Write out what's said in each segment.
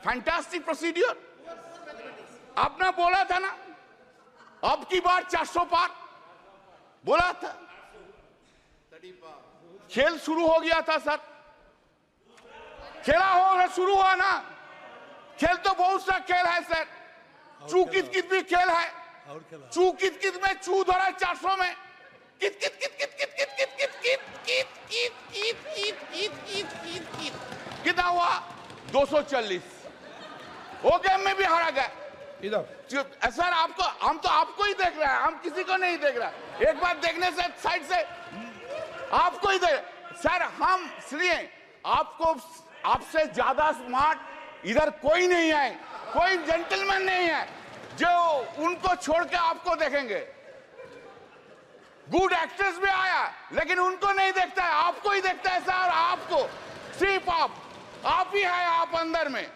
Fantastic procedure. आपने बोला था ना, अब की बार 400 पार बोला था। खेल शुरू हो गया था सर, खेला हो शुरू हुआ ना। खेल तो बहुत सा खेल है सर, चू कित कित भी खेल है। चू कित कित में चू धरा 400 में, कित कित कित कित कित कित कित कित कित कित कित कित कित कित कित कित कित कितना हुआ 240। वो गेम में भी हारा गया। इधर सर आपको, हम तो आपको ही देख रहे हैं, हम किसी को नहीं देख रहे। एक बार देखने से साइड से आपको ही देख सर। हम इसलिए आपको, आपसे ज्यादा स्मार्ट इधर कोई नहीं है, कोई जेंटलमैन नहीं है जो उनको छोड़ के आपको देखेंगे। गुड एक्ट्रेस भी आया लेकिन उनको नहीं देखता है, आपको ही देखता है सर। आपको सिर्फ आप ही है, आप अंदर में।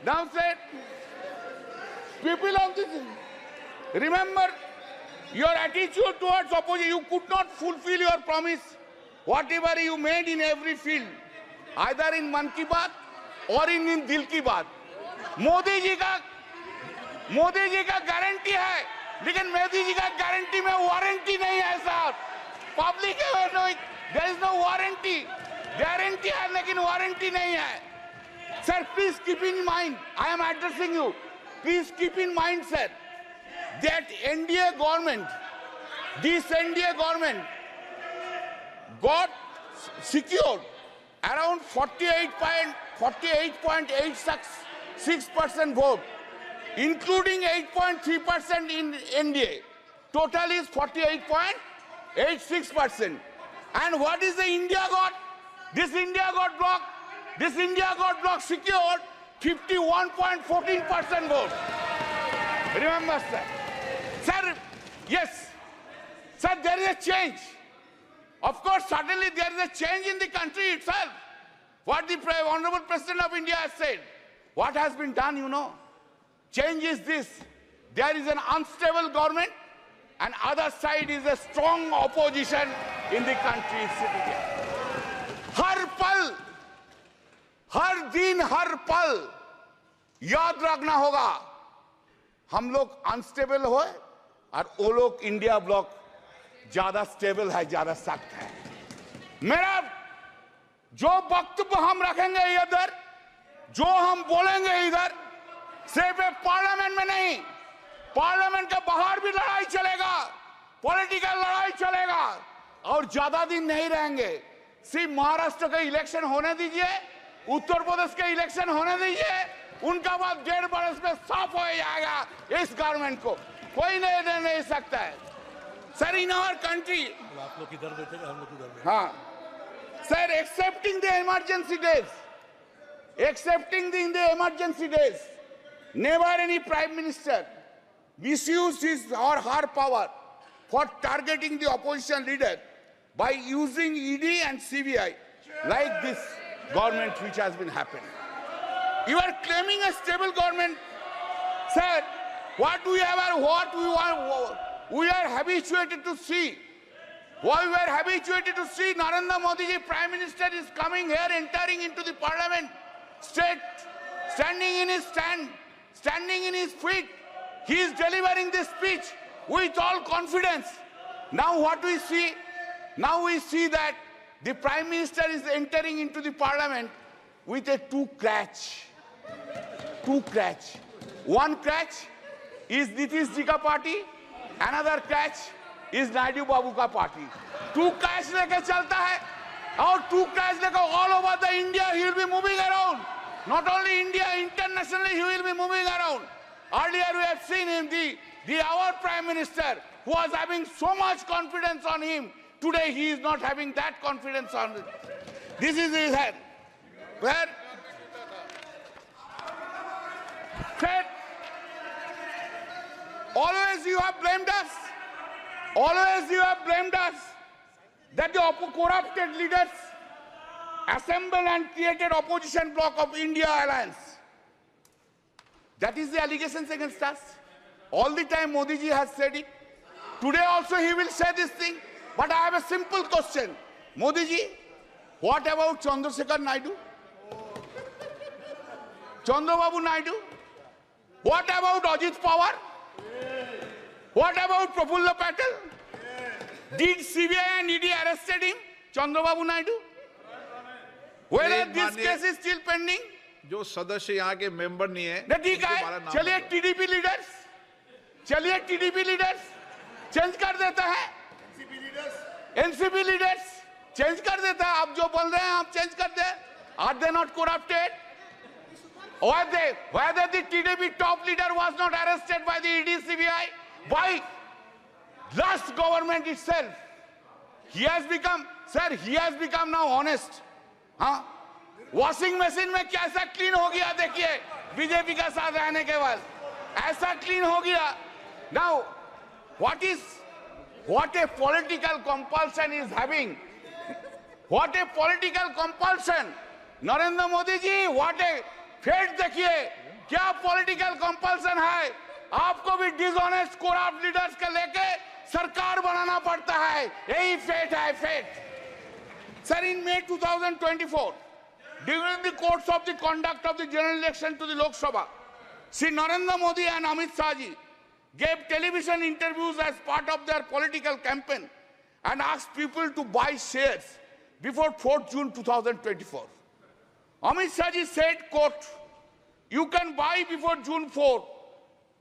Now said, people of this, remember your attitude towards opposition. You could not fulfill your promise, whatever you made in every field, either in मन की बात or in दिल की बात। मोदी जी का गारंटी है, लेकिन मोदी जी का गारंटी में वारंटी नहीं है sir. Public there is no warranty, guarantee है लेकिन वारंटी नहीं है। Sir, please keep in mind, I am addressing you. Please keep in mind, sir, that NDA government, this NDA government got secured around 48.86% vote, including 8.3% in NDA. Total is 48.86%. And what is the India got? This India got blocked. This India got bloc secured 51.14% vote. Remember, sir. Sir, yes. Sir, there is a change. Of course, suddenly there is a change in the country itself. What the Honorable President of India has said. What has been done, you know. Change is this. There is an unstable government and other side is a strong opposition in the country sitting here. हर पल, हर दिन, हर पल याद रखना होगा, हम लोग unstable हो और वो लोग इंडिया ब्लॉक ज्यादा स्टेबल है, ज्यादा सख्त है। मेरा जो वक्तव्य हम रखेंगे इधर, जो हम बोलेंगे इधर, सिर्फ पार्लियामेंट में नहीं, पार्लियामेंट के बाहर भी लड़ाई चलेगा, पॉलिटिकल लड़ाई चलेगा और ज्यादा दिन नहीं रहेंगे। सिर्फ महाराष्ट्र के इलेक्शन होने दीजिए, उत्तर प्रदेश के इलेक्शन होने दीजिए, उनका बाद 1.5 बरस में साफ हो जाएगा इस गवर्नमेंट को, कोई नहीं सकता है सर। इन आवर कंट्री, आप लोग किधर बैठेंगे, हम लोग किधर बैठेंगे। हाँ sir, accepting the emergency days, never any prime minister misused his or her power for targeting the opposition leader by using ED and CBI like this government which has been happening. You are claiming a stable government, sir. What we are habituated to see. What we are habituated to see, Narendra Modi ji, Prime Minister, is coming here, entering into the Parliament, standing in his feet. He is delivering this speech with all confidence. Now what we see? Now we see that the Prime Minister is entering into the Parliament with a two crutch. One crutch is Nitish ji ka party, another crutch is Naidu Babu ka party. Two crutch leke chalta hai, और two crutch leke all over the India he will be moving around. Not only India, internationally he will be moving around. Earlier we have seen him, our Prime Minister, who was having so much confidence on him. Today he is not having that confidence on him. This is his head. Where? Said, always you have blamed us. Always you have blamed us that the corrupted leaders assembled and created opposition bloc of India Alliance. That is the allegations against us. All the time Modi ji has said it. Today also he will say this thing. But I have a simple question. Modi ji, what about Chandrasekhar Naidu? Chandrababu Naidu? What about Ajit Pawar? What about Prafulla Patel? Did CBI and ED arrested him, Chandrababu Naidu? Whether this case is still pending? जो सदस्य यहाँ के member नहीं है नहीं ठीक उनके बारे है, में नाम चलिए बताओ। टीडीपी लीडर्स चेंज कर देता है, एनसीपी लीडर्स चेंज कर देता है। आप जो बोल रहे हैं आप चेंज कर दे। Are they not corrupted? Whether the TDP top leader was not arrested by the ED CBI, by last government itself, he has become, sir, he has become now honest. हाँ, वॉशिंग मशीन में कैसा clean हो गया देखिए, BJP का साथ रहने के बाद ऐसा क्लीन हो गया। Now, what a political compulsion is having. What a political compulsion. Narendra Modi ji, what a fate देखिए, क्या पॉलिटिकल कंपल्सन है। आपको भी डिसऑनेस्ट करप्ट लीडर्स के लेके सरकार बनाना पड़ता है, यही फेट है, fate. Sir, in May 2024, during the course of the conduct of the general election to the Lok Sabha, Shri Narendra Modi and Amit Shah ji gave television interviews as part of their political campaign and asked people to buy shares before 4th June 2024. Amit Shah ji said, quote, "You can buy before June 4.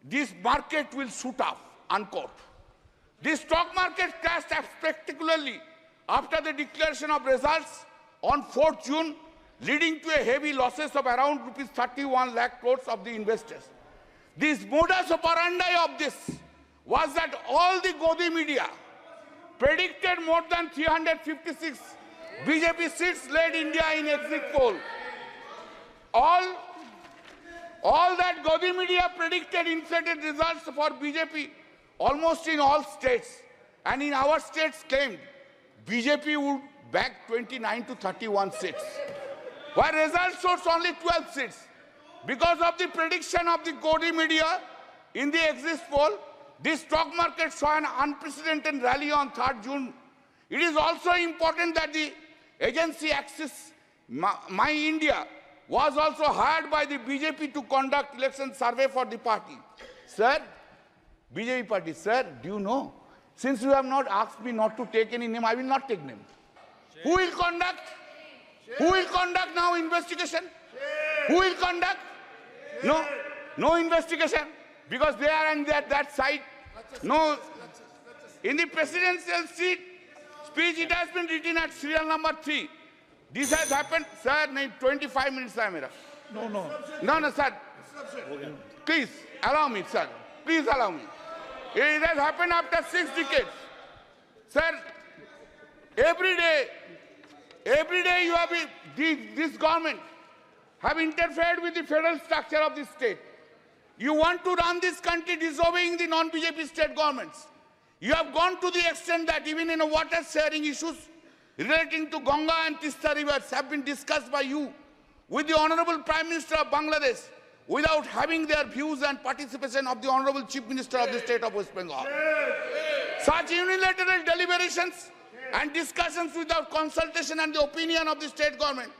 This market will shoot up," unquote. The stock market crashed spectacularly after the declaration of results on 4th June, leading to a heavy losses of around rupees 31 lakh crores of the investors. This modus operandi of this was that all the Godi media predicted more than 356 BJP seats led India in exit poll. All that Godi media predicted inflated results for BJP almost in all states, and in our states claimed BJP would bag 29 to 31 seats, while results showed only 12 seats. Because of the prediction of the Godi media in the exit poll, the stock market saw an unprecedented rally on 3rd June. It is also important that the agency Axis My India was also hired by the BJP to conduct election survey for the party. Sir, BJP party, sir, do you know? Since you have not asked me not to take any name, I will not take name. Who will conduct? Who will conduct now investigation? Who will conduct? No investigation, because they are on that side. No, in the presidential speech, it has been written at serial number 3. This has happened, sir. 25 minutes है मेरा. No, sir. Please allow me, sir. Please allow me. It has happened after 6 decades, sir. Every day you have this government have interfered with the federal structure of the state. You want to run this country disobeying the non-BJP state governments. You have gone to the extent that even in water sharing issues relating to Ganga and Tista rivers have been discussed by you with the Honorable Prime Minister of Bangladesh without having their views and participation of the Honorable Chief Minister of the state of West Bengal. Such unilateral deliberations and discussions without consultation and the opinion of the state government,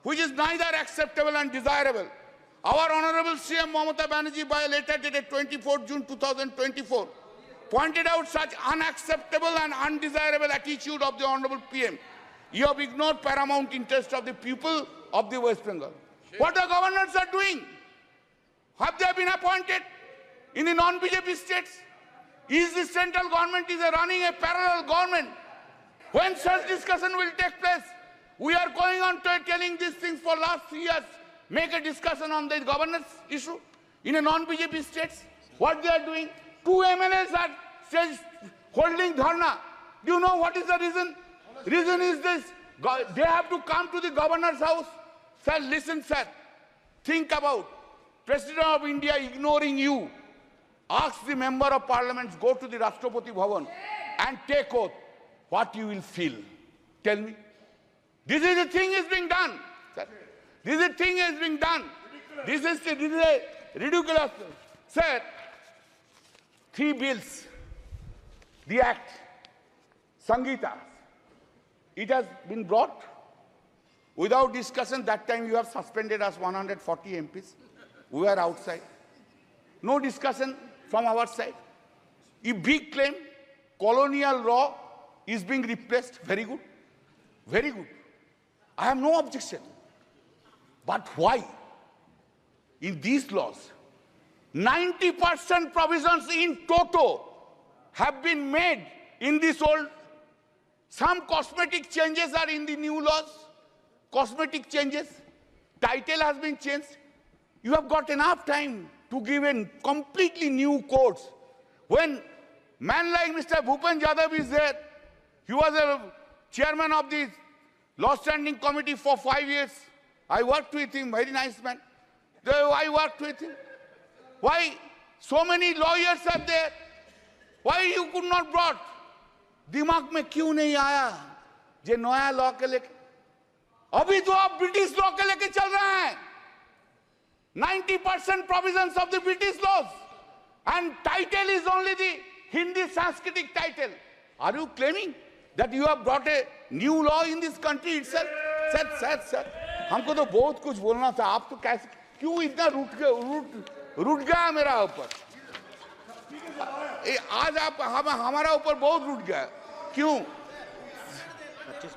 which is neither acceptable and desirable. Our Honorable CM Mamata Banerjee, by a letter dated 24 June 2024, pointed out such unacceptable and undesirable attitude of the Honorable PM. You have ignored paramount interest of the people of the West Bengal. What the governors are doing? Have they been appointed in the non-BJP states? Is the central government running a parallel government? When such discussion will take place? We are going on to telling these things for last 3 years. Make a discussion on the governance issue in a non-BJP states. What they are doing? 2 MLAs are holding dharna. Do you know what is the reason? Reason is this. They have to come to the governor's house. Sir, listen, sir. Think about President of India ignoring you. Ask the member of parliament, go to the Rashtrapati Bhavan and take oath. What you will feel? Tell me. This is the thing is being done. Sir. This is the thing is being done. This is a ridiculous. Sir, 3 bills. The Act, Sangeeta, it has been brought. Without discussion, that time you have suspended us 140 MPs. We were outside. No discussion from our side. A big claim, colonial law is being replaced. Very good. Very good. I have no objection. But why? In these laws, 90% provisions in toto have been made in this old. Some cosmetic changes are in the new laws. Cosmetic changes. Title has been changed. You have got enough time to give in completely new codes. When man like Mr. Bhupen Yadav is there, he was a chairman of the law standing committee for 5 years. I worked with him, very nice man. I worked with him. Why so many lawyers are there? Why you could not brought? दिमाग में क्यों नहीं आया जे नया law के लेके? अभी तो आप ब्रिटिश लॉ के लेके चल रहे हैं. 90% provisions of the British laws, and title is only the Hindi Sanskritic title. Are you claiming that you have brought a new law in this country itself? Sir, हमको तो बहुत कुछ बोलना था. आप तो कैसे क्यों इतना रूठ गया मेरा ऊपर? आज आप हमारा ऊपर बहुत रूठ गया. क्यों?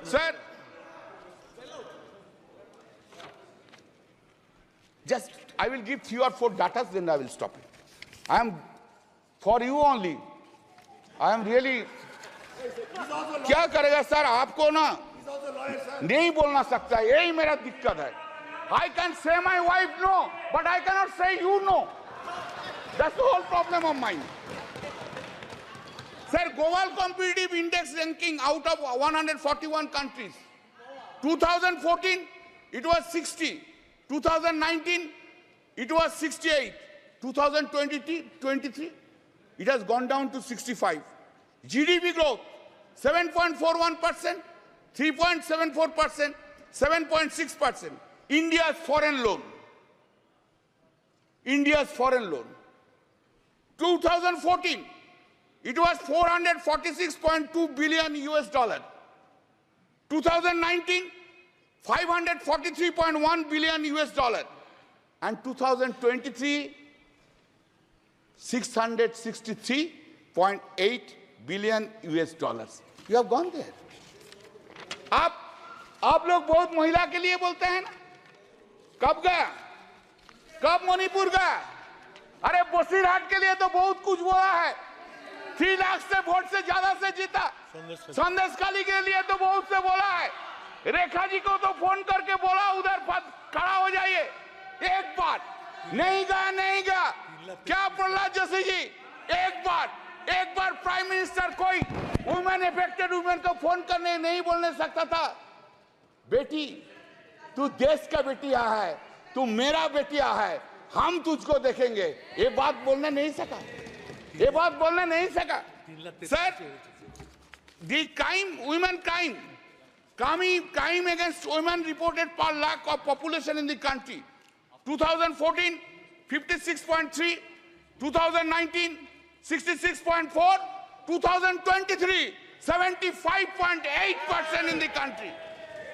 Sir, just I will give 3 or 4 datas, then I will stop it. I am for you only. I am really. क्या करेगा सर? आपको ना नहीं बोलना सकता. यही मेरा दिक्कत है. I can say my wife no, but I cannot say you no. That's the whole problem of mine. Sir, global competitive index ranking out of 141 countries. 2014, it was 60. 2019, it was 68. 2023, it has gone down to 65. GDP growth, 7.41%, 3.74%, 7.6%. India's foreign loan. 2014, it was 446.2 billion US dollar. 2019, 543.1 billion US dollar. And 2023, 663.8 billion US dollars. You have gone there. आप लोग बहुत महिला के लिए बोलते हैं ना? कब गया? कब मणिपुर गया? अरे बसीरहाट के लिए तो बहुत कुछ बोला है. 3 लाख से वोट से ज्यादा से जीता. संदेशखाली के लिए तो बहुत से बोला है. रेखा जी को तो फोन करके बोला उधर खड़ा हो जाइए. एक बार नहीं गया. क्या प्रहलाद जोशी जी? एक बार प्राइम मिनिस्टर कोई वुमेन अफेक्टेड वुमेन को फोन करने नहीं बोलने सकता था? बेटी, तू देश का बेटिया है, तू मेरा बेटिया है, हम तुझको देखेंगे. ये बात बोलने नहीं सका. Sir, the women crime against women reported per lakh of population in the country. 2014, 56.3. 2019, 66.4. 2023, 75.8% in the country.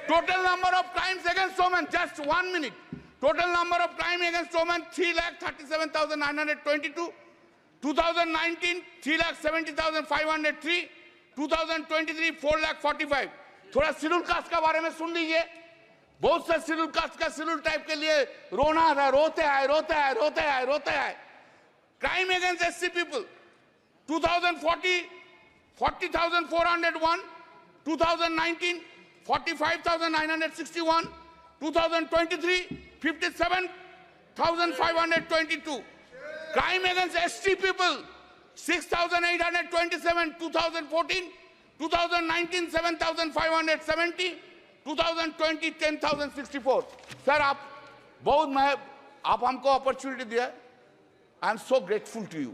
Total number of crimes against women, just 1 minute. Total number of crimes against women, 3,37,922. 2019, 3,70,503. 2023, 4,45,000. थोड़ा schedule caste का बारे में सुन लीजिए. बहुत से schedule caste का schedule type के लिए रोते हैं. Crime against SC people, 2040, 40,401. 2019, 45,961. 2023, 57,522. Crime against ST people, 6,827. 2014, 2019, 7,570. 2020, 10,064. Sir, आप हमको अपॉर्चुनिटी दिया. I am so grateful to you.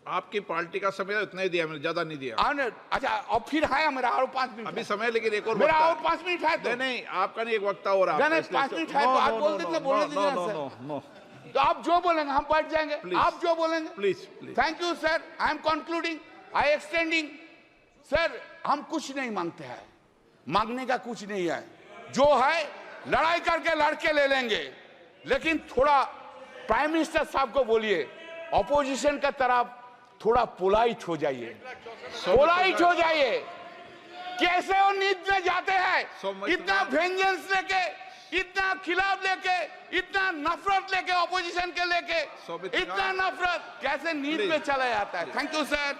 आपकी पार्टी का समय इतना ही दिया, मैंने ज्यादा नहीं दिया. अच्छा, अब फिर है मेरा और 5 मिनट. अभी समय, लेकिन एक और मेरा और 5 मिनट है. नहीं, आपका नहीं, एक वक्ता और आप. नहीं, 5 मिनट है तो आप बोल दीजिए. बोलने दीजिए सर. तो आप जो बोलेंगे हम बैठ जाएंगे. आप जो बोलेंगे. Please. Thank you sir. I am concluding. I extending. Sir, हम कुछ नहीं मांगते हैं. मांगने का कुछ नहीं है. जो है लड़ाई करके लड़के ले लेंगे, लेकिन थोड़ा प्राइम मिनिस्टर साहब को बोलिए ऑपोजिशन का तरफ थोड़ा पोलाइट हो जाइए, पोलाइट हो जाइए। कैसे वो नींद में जाते हैं, इतना वेंजेंस लेके, इतना खिलाफ लेके, इतना नफरत लेके, ऑपोजिशन के लेके, इतना नफरत कैसे नींद में चला जाता है। Thank you sir.